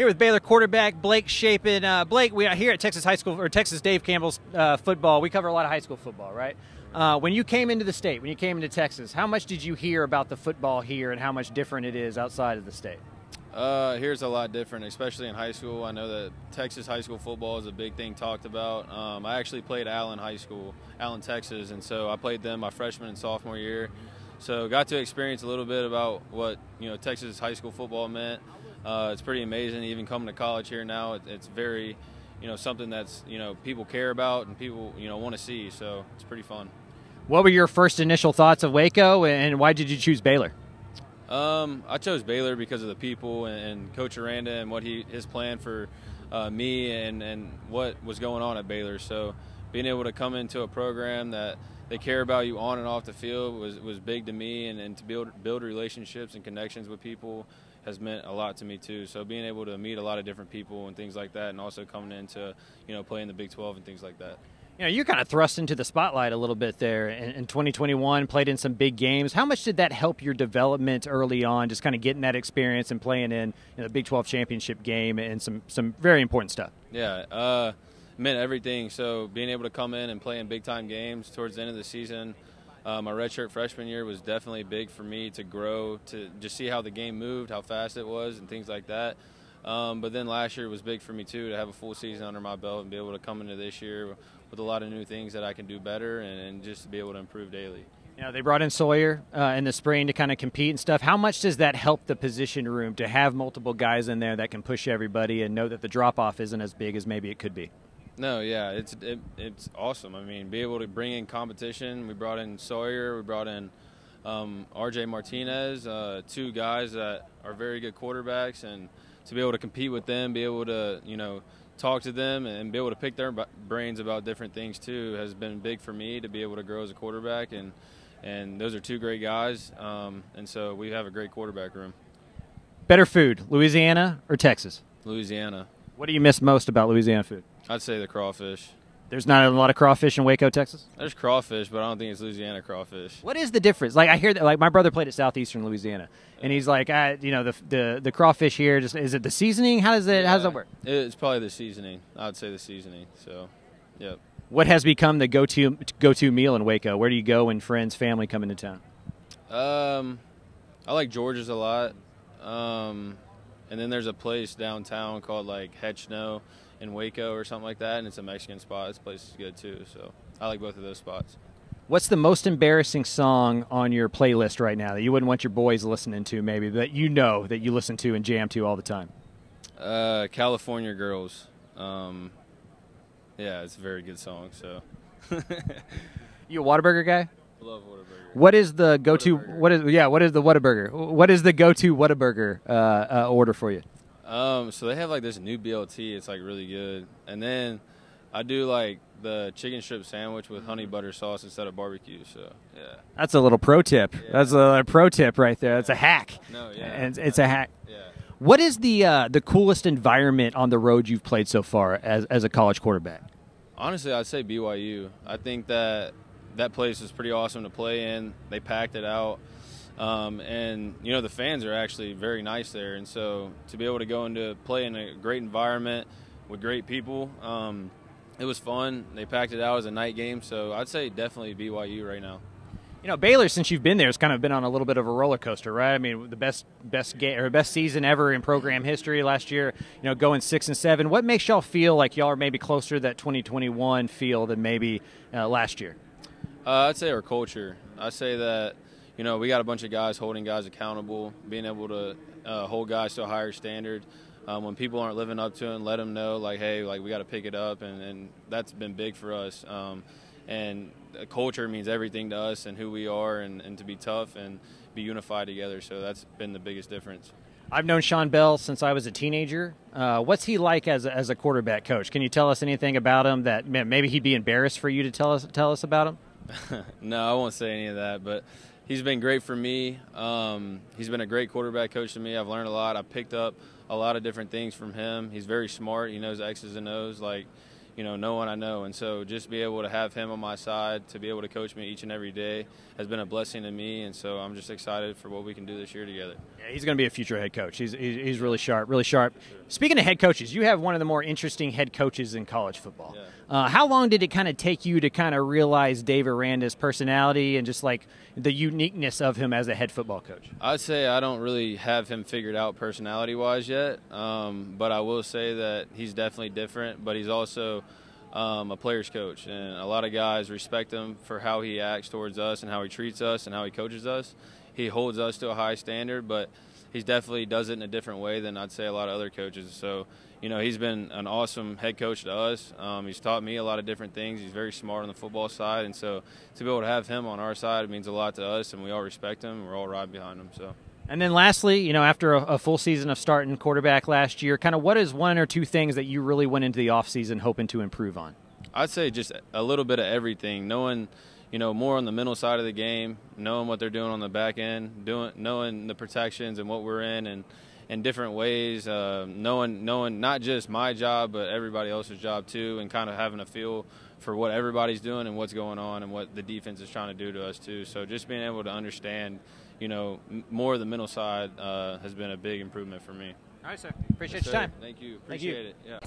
Here with Baylor quarterback Blake Shapen. Blake, we are here at Texas High School, or Texas Dave Campbell's football. We cover a lot of high school football, right? When you came into the state, when you came into Texas, how much did you hear about the football here and how much different it is outside of the state? Here's a lot different, especially in high school. I know that Texas high school football is a big thing talked about. I actually played Allen High School, Allen, Texas, and so I played them my freshman and sophomore year. So got to experience a little bit about what Texas high school football meant. It's pretty amazing. Even coming to college here now, it's very, something that's people care about and people want to see. So it's pretty fun. What were your first initial thoughts of Waco, and why did you choose Baylor? I chose Baylor because of the people and Coach Aranda and what his plan for me and what was going on at Baylor. So being able to come into a program that they care about you on and off the field was big to me, and to build relationships and connections with people has meant a lot to me too. So being able to meet a lot of different people and things like that, and also coming into playing the Big 12 and things like that. You're kind of thrust into the spotlight a little bit there in 2021, played in some big games. How much did that help your development early on, just kind of getting that experience and playing in the Big 12 championship game and some very important stuff? Yeah, meant everything. So being able to come in and play in big-time games towards the end of the season, my redshirt freshman year was definitely big for me to grow, to just see how the game moved, how fast it was, and things like that. But then last year was big for me too, to have a full season under my belt and be able to come into this year with a lot of new things that I can do better and just to be able to improve daily. They brought in Sawyer in the spring to kind of compete and stuff. How much does that help the position room to have multiple guys in there that can push everybody and know that the drop-off isn't as big as maybe it could be? No, yeah, it's awesome. I mean, be able to bring in competition. We brought in Sawyer. We brought in R.J. Martinez, two guys that are very good quarterbacks, and to be able to compete with them, be able to, talk to them and be able to pick their brains about different things too has been big for me to be able to grow as a quarterback, and those are two great guys, and so we have a great quarterback room. Better food, Louisiana or Texas? Louisiana. What do you miss most about Louisiana food? I'd say the crawfish. There's not a lot of crawfish in Waco, Texas? There's crawfish, but I don't think it's Louisiana crawfish. What is the difference? Like, I hear that, like, my brother played at Southeastern Louisiana, and he's like, the crawfish here, just is it the seasoning? How does that work? It's probably the seasoning. I would say the seasoning. So, yep. What has become the go-to meal in Waco? Where do you go when friends, family come into town? I like George's a lot, and then there's a place downtown called like Hetchno in Waco or something like that, and it's a Mexican spot. This place is good too, so I like both of those spots. What's the most embarrassing song on your playlist right now that you wouldn't want your boys listening to, maybe, that that you listen to and jam to all the time? California Girls. Yeah, it's a very good song. So, you a Whataburger guy? I love Whataburger. What is the go-to? What is the Whataburger? What is the go-to Whataburger order for you? So they have like this new BLT. It's like really good, and then I do like the chicken strip sandwich with honey butter sauce instead of barbecue. So yeah, that's a little pro tip. Yeah. That's a pro tip right there. That's a hack. No, yeah, and it's a hack. Yeah. What is the coolest environment on the road you've played so far as a college quarterback? Honestly, I'd say BYU. I think that place is pretty awesome to play in. They packed it out. And the fans are actually very nice there, and so to be able to go into play in a great environment with great people, it was fun. They packed it out as a night game, so I'd say definitely BYU right now. Baylor, since you've been there, has kind of been on a little bit of a roller coaster, right? I mean, the best game or best season ever in program history last year. Going 6-7. What makes y'all feel like y'all are maybe closer to that 2021 feel than maybe last year? I'd say our culture. I say that. We got a bunch of guys holding guys accountable, being able to hold guys to a higher standard. When people aren't living up to it, and let them know, like, hey, like, we got to pick it up, and that's been big for us. And culture means everything to us and who we are, and to be tough and be unified together. So that's been the biggest difference. I've known Sean Bell since I was a teenager. What's he like as a quarterback coach? Can you tell us anything about him that maybe he'd be embarrassed for you to tell us about him? No, I won't say any of that, but he's been great for me. He's been a great quarterback coach to me. I've learned a lot. I've picked up a lot of different things from him. He's very smart. He knows X's and O's. Like, no one I know. And so just be able to have him on my side, to be able to coach me each and every day has been a blessing to me. And so I'm just excited for what we can do this year together. Yeah, he's going to be a future head coach. He's really sharp, really sharp. Speaking of head coaches, you have one of the more interesting head coaches in college football. Yeah. How long did it kind of take you to kind of realize Dave Aranda's personality and just like the uniqueness of him as a head football coach? I'd say I don't really have him figured out personality-wise yet, but I will say that he's definitely different, but he's also a player's coach, and a lot of guys respect him for how he acts towards us and how he treats us and how he coaches us. He holds us to a high standard, but he definitely does it in a different way than I'd say a lot of other coaches. So, he's been an awesome head coach to us. He's taught me a lot of different things. He's very smart on the football side, and so to be able to have him on our side, it means a lot to us, and we all respect him, and we're all riding behind him. So. And then lastly, after a full season of starting quarterback last year, kind of what is one or two things that you really went into the offseason hoping to improve on? I'd say just a little bit of everything, knowing more on the mental side of the game, knowing what they're doing on the back end, knowing the protections and what we're in and different ways, knowing not just my job but everybody else's job too, and kind of having a feel for what everybody's doing and what's going on and what the defense is trying to do to us too. So just being able to understand, more of the mental side has been a big improvement for me. All right, sir. Appreciate your time. Thank you. Appreciate it. Yeah.